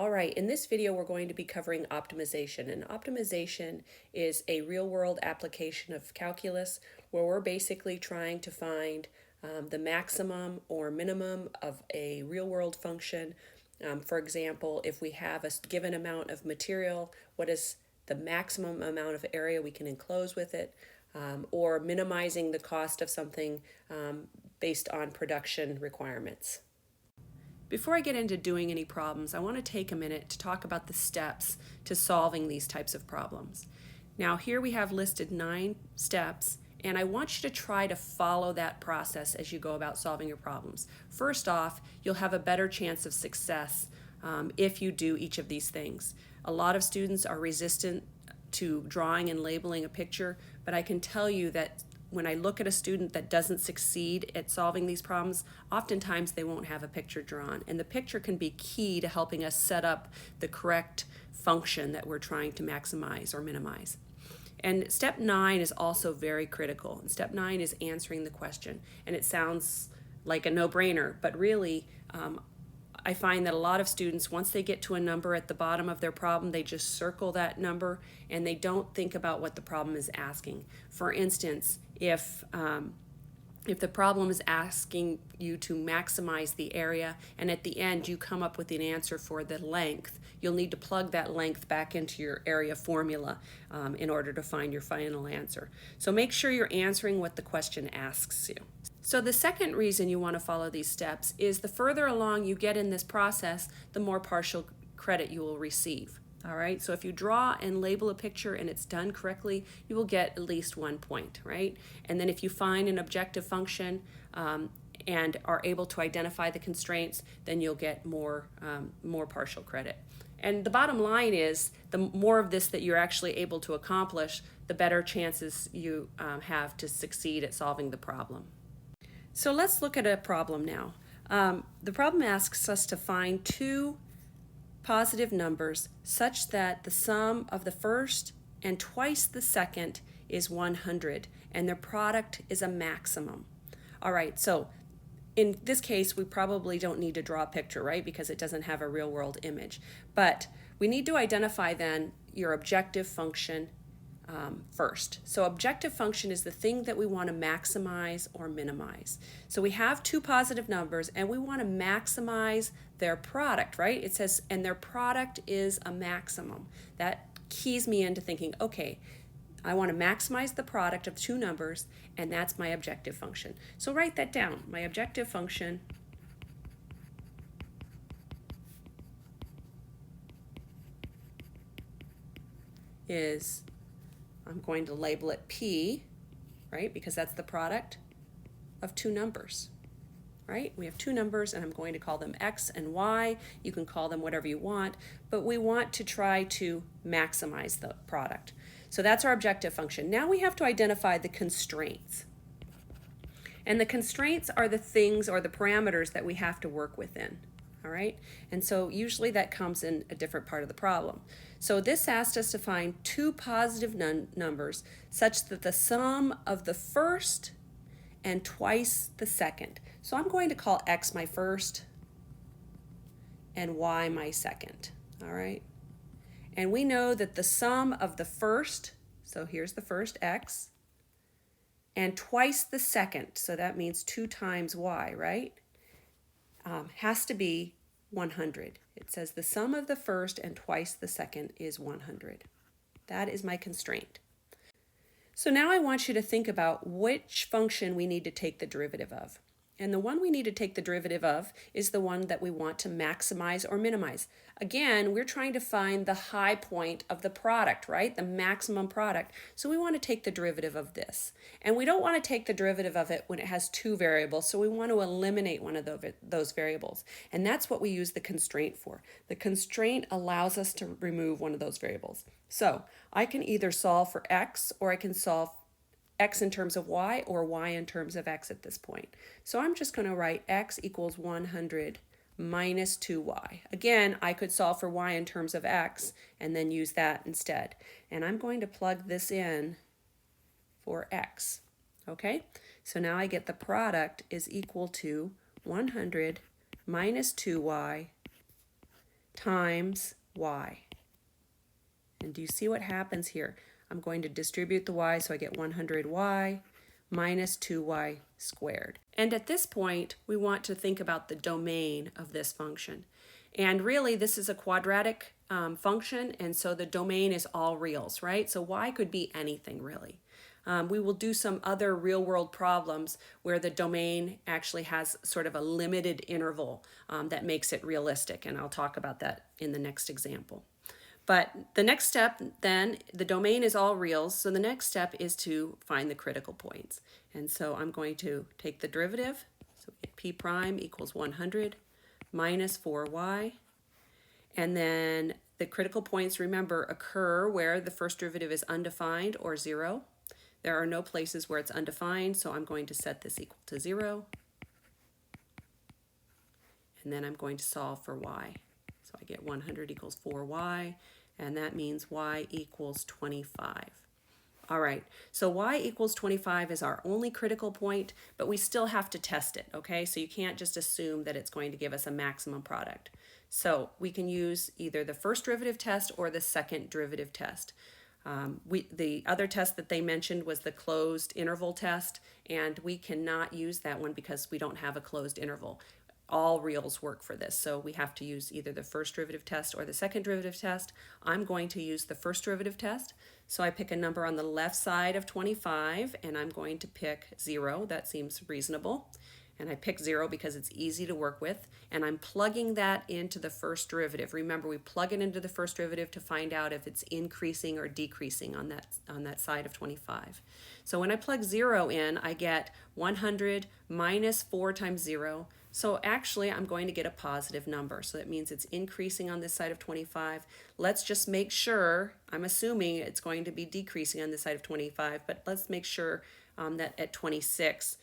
All right, in this video we're going to be covering optimization, and optimization is a real-world application of calculus where we're basically trying to find the maximum or minimum of a real-world function. For example, if we have a given amount of material, what is the maximum amount of area we can enclose with it, or minimizing the cost of something based on production requirements. Before I get into doing any problems, I want to take a minute to talk about the steps to solving these types of problems. Now here we have listed 9 steps, and I want you to try to follow that process as you go about solving your problems. First off, you'll have a better chance of success if you do each of these things. A lot of students are resistant to drawing and labeling a picture, but I can tell you that when I look at a student that doesn't succeed at solving these problems, oftentimes they won't have a picture drawn. And the picture can be key to helping us set up the correct function that we're trying to maximize or minimize. And step 9 is also very critical. And step 9 is answering the question. And it sounds like a no-brainer, but really, I find that a lot of students, once they get to a number at the bottom of their problem, they just circle that number and they don't think about what the problem is asking. For instance, if the problem is asking you to maximize the area and at the end you come up with an answer for the length, you'll need to plug that length back into your area formula in order to find your final answer. So make sure you're answering what the question asks you. So the second reason you want to follow these steps is the further along you get in this process, the more partial credit you will receive. All right, so if you draw and label a picture and it's done correctly, you will get at least 1 point, right? And then if you find an objective function and are able to identify the constraints, then you'll get more partial credit. And the bottom line is, the more of this that you're actually able to accomplish, the better chances you have to succeed at solving the problem. So let's look at a problem now. The problem asks us to find 2 positive numbers such that the sum of the first and twice the second is 100, and their product is a maximum. All right, so in this case, we probably don't need to draw a picture, right? Because it doesn't have a real-world image. But we need to identify then your objective function first. So objective function is the thing that we want to maximize or minimize. So we have 2 positive numbers and we want to maximize their product, right? It says, and their product is a maximum. That keys me into thinking, okay, I want to maximize the product of 2 numbers, and that's my objective function. So write that down. My objective function is, I'm going to label it P, right? Because that's the product of 2 numbers, right? We have 2 numbers and I'm going to call them X and Y. You can call them whatever you want, but we want to try to maximize the product. So that's our objective function. Now we have to identify the constraints. And the constraints are the things or the parameters that we have to work within. All right, and so usually that comes in a different part of the problem. So this asked us to find 2 positive numbers such that the sum of the first and twice the second. So I'm going to call X my first and Y my second. All right, and we know that the sum of the first, so here's the first X, and twice the second, so that means 2 times Y, right? Has to be 100. It says the sum of the first and twice the second is 100. That is my constraint. So now I want you to think about which function we need to take the derivative of. And the one we need to take the derivative of is the one that we want to maximize or minimize. Again, we're trying to find the high point of the product, right? The maximum product. So we want to take the derivative of this. And we don't want to take the derivative of it when it has 2 variables, so we want to eliminate one of those variables. And that's what we use the constraint for. The constraint allows us to remove one of those variables. So I can either solve for X, or I can solve X in terms of Y or Y in terms of X at this point. So I'm just going to write X equals 100 minus 2Y. Again, I could solve for Y in terms of X and then use that instead. And I'm going to plug this in for X. Okay, so now I get the product is equal to 100 minus 2Y times y. And do you see what happens here? I'm going to distribute the y, so I get 100y minus 2y squared. And at this point, we want to think about the domain of this function. And really, this is a quadratic function, and so the domain is all reals, right? So y could be anything, really. We will do some other real-world problems where the domain actually has sort of a limited interval that makes it realistic, and I'll talk about that in the next example. But the next step then, the domain is all reals, so the next step is to find the critical points. And so I'm going to take the derivative, so p prime equals 100 minus 4y, and then the critical points, remember, occur where the first derivative is undefined or 0. There are no places where it's undefined, so I'm going to set this equal to 0, and then I'm going to solve for y. So I get 100 equals 4y, and that means y equals 25. All right, so y equals 25 is our only critical point, but we still have to test it, okay? So you can't just assume that it's going to give us a maximum product. So we can use either the first derivative test or the second derivative test. The other test that they mentioned was the closed interval test, and we cannot use that one because we don't have a closed interval. All reals work for this, so we have to use either the first derivative test or the second derivative test. I'm going to use the first derivative test, so I pick a number on the left side of 25, and I'm going to pick 0. That seems reasonable. And I pick 0 because it's easy to work with, and I'm plugging that into the first derivative. Remember, we plug it into the first derivative to find out if it's increasing or decreasing on that side of 25. So when I plug 0 in, I get 100 minus 4 times 0. So actually, I'm going to get a positive number. So that means it's increasing on this side of 25. Let's just make sure, I'm assuming it's going to be decreasing on this side of 25, but let's make sure that at 26,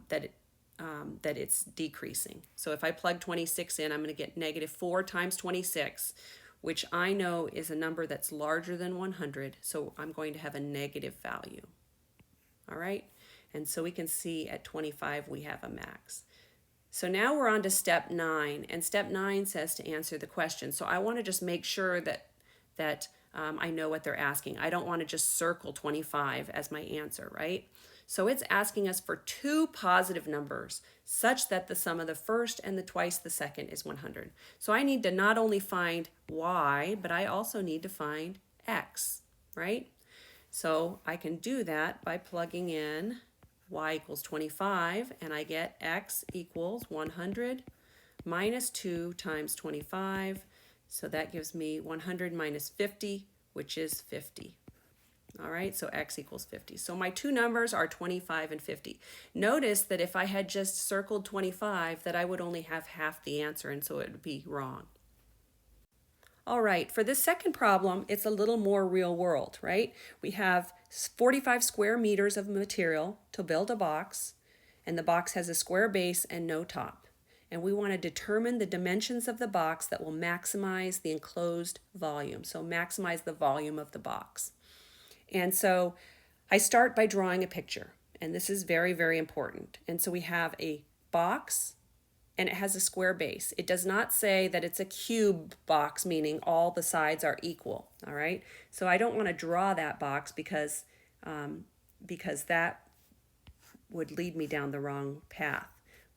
that it's decreasing. So if I plug 26 in, I'm going to get negative 4 times 26, which I know is a number that's larger than 100, so I'm going to have a negative value. All right, and so we can see at 25 we have a max. So now we're on to step 9, and step 9 says to answer the question. So I want to just make sure that I know what they're asking. I don't want to just circle 25 as my answer, right? So it's asking us for 2 positive numbers such that the sum of the first and the twice the second is 100. So I need to not only find y, but I also need to find x, right? So I can do that by plugging in y equals 25, and I get x equals 100 minus 2 times 25. So that gives me 100 minus 50, which is 50. All right, so x equals 50. So my 2 numbers are 25 and 50. Notice that if I had just circled 25, that I would only have half the answer, and so it would be wrong. All right, for this second problem, it's a little more real world, right? We have 45 square meters of material to build a box, and the box has a square base and no top. And we want to determine the dimensions of the box that will maximize the enclosed volume, so maximize the volume of the box. And so I start by drawing a picture, and this is very, very important. And so we have a box, and it has a square base. It does not say that it's a cube box, meaning all the sides are equal, all right? So I don't want to draw that box because that would lead me down the wrong path.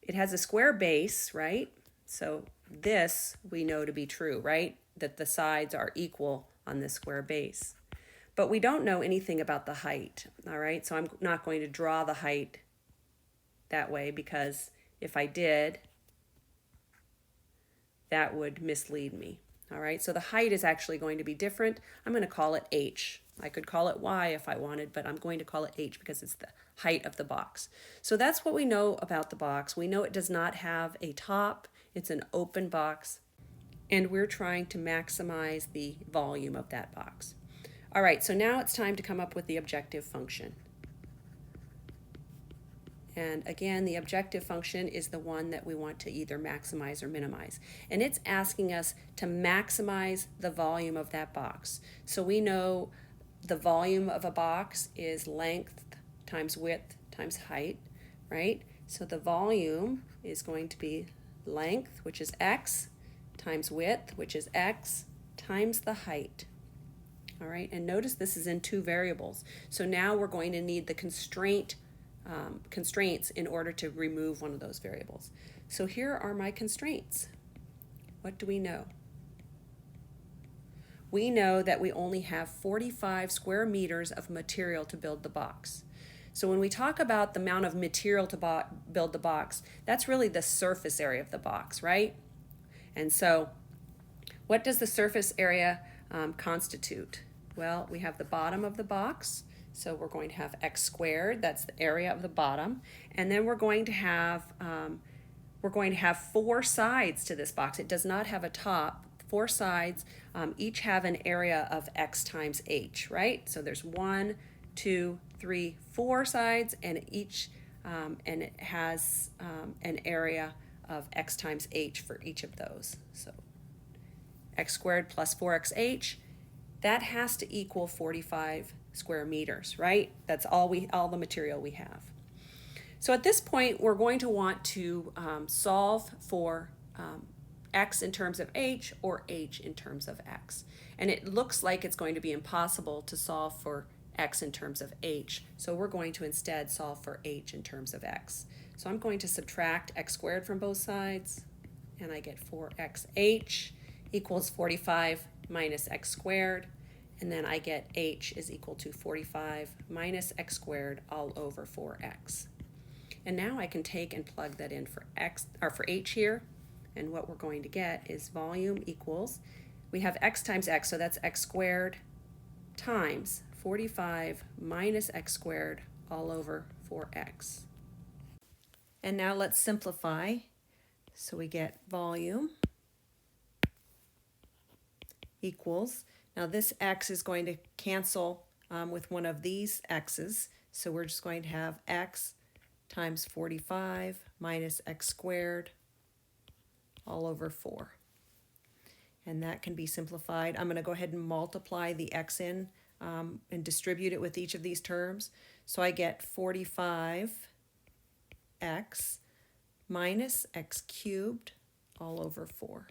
It has a square base, right? So this we know to be true, right? That the sides are equal on this square base. But we don't know anything about the height, all right? So I'm not going to draw the height that way because if I did, that would mislead me, all right? So the height is actually going to be different. I'm going to call it h. I could call it y if I wanted, but I'm going to call it h because it's the height of the box. So that's what we know about the box. We know it does not have a top. It's an open box, and we're trying to maximize the volume of that box. All right, so now it's time to come up with the objective function. And again, the objective function is the one that we want to either maximize or minimize. And it's asking us to maximize the volume of that box. So we know the volume of a box is length times width times height, right? So the volume is going to be length, which is x, times width, which is x, times the height. All right, and notice this is in two variables. So now we're going to need the constraints in order to remove one of those variables. So here are my constraints. What do we know? We know that we only have 45 square meters of material to build the box. So when we talk about the amount of material to build the box, that's really the surface area of the box, right? And so what does the surface area constitute? Well, we have the bottom of the box, so we're going to have x squared, that's the area of the bottom, and then we're going to have four sides to this box. It does not have a top. Four sides, each have an area of x times h, right? So there's 1, 2, 3, 4 sides, and each and it has an area of x times h for each of those. So x squared plus 4xh, that has to equal 45 square meters, right? That's all the material we have. So at this point, we're going to want to solve for x in terms of h or h in terms of x. And it looks like it's going to be impossible to solve for x in terms of h, so we're going to instead solve for h in terms of x. So I'm going to subtract x squared from both sides, and I get 4xh equals 45 minus x squared, and then I get h is equal to 45 minus x squared all over 4x. And now I can take and plug that in for x or for h here, and what we're going to get is volume equals, we have x times x, so that's x squared times 45 minus x squared all over 4x. And now let's simplify. So we get volume equals, now this x is going to cancel with one of these x's, so we're just going to have x times 45 minus x squared all over 4. And that can be simplified. I'm going to go ahead and multiply the x in and distribute it with each of these terms. So I get 45x minus x cubed all over 4.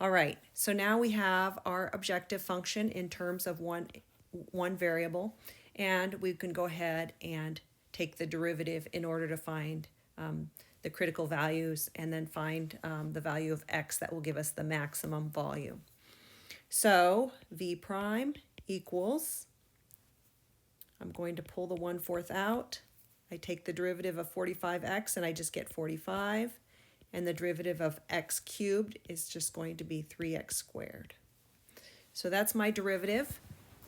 All right, so now we have our objective function in terms of one variable, and we can go ahead and take the derivative in order to find the critical values and then find the value of x that will give us the maximum volume. So v prime equals, I'm going to pull the 1/4 out. I take the derivative of 45x and I just get 45. And the derivative of x cubed is just going to be 3x squared. So that's my derivative.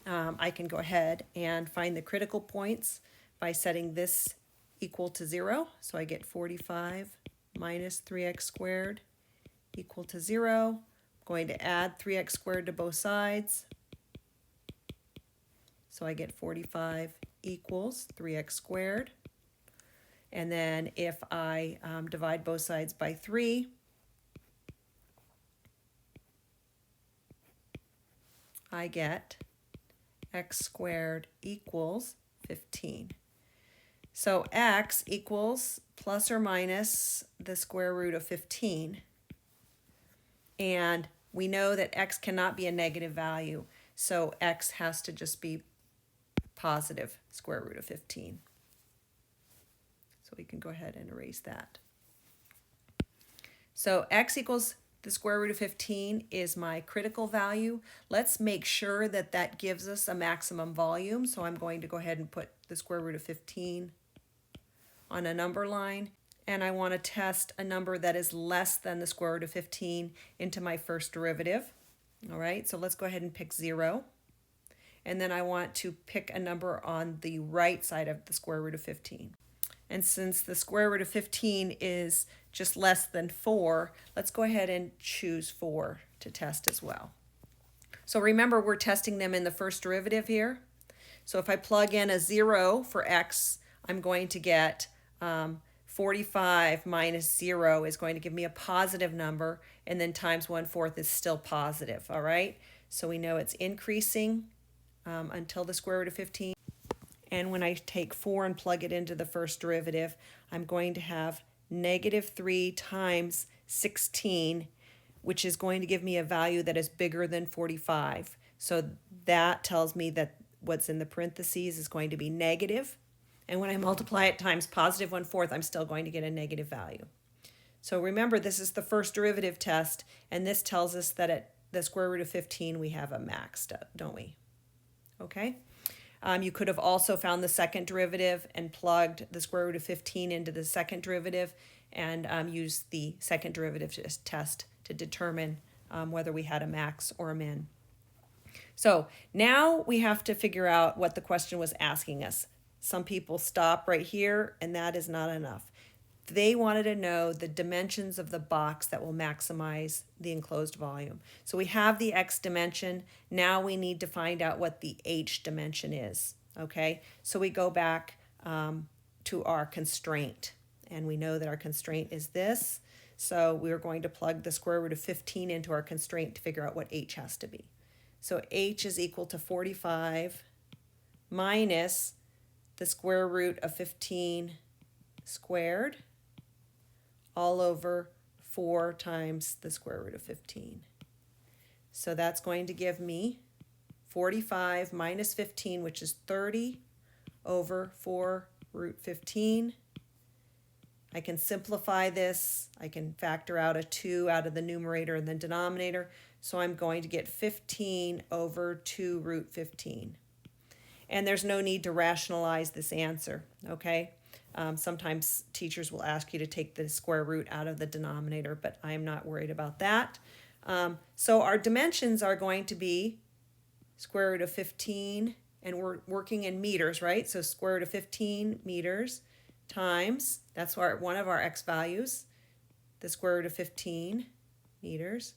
I can go ahead and find the critical points by setting this equal to 0. So I get 45 minus 3x squared equal to 0. I'm going to add 3x squared to both sides. So I get 45 equals 3x squared. And then if I divide both sides by 3, I get x squared equals 15. So x equals plus or minus the square root of 15. And we know that x cannot be a negative value, so x has to just be positive square root of 15. So we can go ahead and erase that. So x equals the square root of 15 is my critical value. Let's make sure that that gives us a maximum volume. So I'm going to go ahead and put the square root of 15 on a number line. And I want to test a number that is less than the square root of 15 into my first derivative. All right, so let's go ahead and pick 0. And then I want to pick a number on the right side of the square root of 15. And since the square root of 15 is just less than 4, let's go ahead and choose 4 to test as well. So remember, we're testing them in the first derivative here. So if I plug in a 0 for x, I'm going to get 45 minus 0 is going to give me a positive number, and then times 1/4 is still positive, all right? So we know it's increasing until the square root of 15. And when I take 4 and plug it into the first derivative, I'm going to have -3 times 16, which is going to give me a value that is bigger than 45. So that tells me that what's in the parentheses is going to be negative. And when I multiply it times positive 1/4, I'm still going to get a negative value. So remember, this is the first derivative test, and this tells us that at the square root of 15, we have a max, don't we? Okay? You could have also found the second derivative and plugged the square root of 15 into the second derivative and used the second derivative test to determine whether we had a max or a min. So now we have to figure out what the question was asking us. Some people stop right here, and that is not enough. They wanted to know the dimensions of the box that will maximize the enclosed volume. So we have the x dimension. Now we need to find out what the h dimension is. Okay, so we go back to our constraint, and we know that our constraint is this. So we're going to plug the square root of 15 into our constraint to figure out what h has to be. So h is equal to 45 minus the square root of 15 squared all over 4 times the square root of 15. So that's going to give me 45 minus 15, which is 30 over 4 root 15. I can simplify this. I can factor out a 2 out of the numerator and the denominator. So I'm going to get 15 over 2 root 15. And there's no need to rationalize this answer, okay? Sometimes teachers will ask you to take the square root out of the denominator, but I'm not worried about that. So our dimensions are going to be square root of 15, and we're working in meters, right? So square root of 15 meters times, that's one of our x values, the square root of 15 meters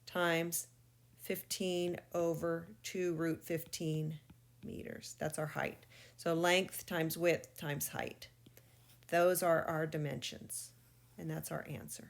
times 15 over 2 root 15 meters. That's our height. So length times width times height. Those are our dimensions, and that's our answer.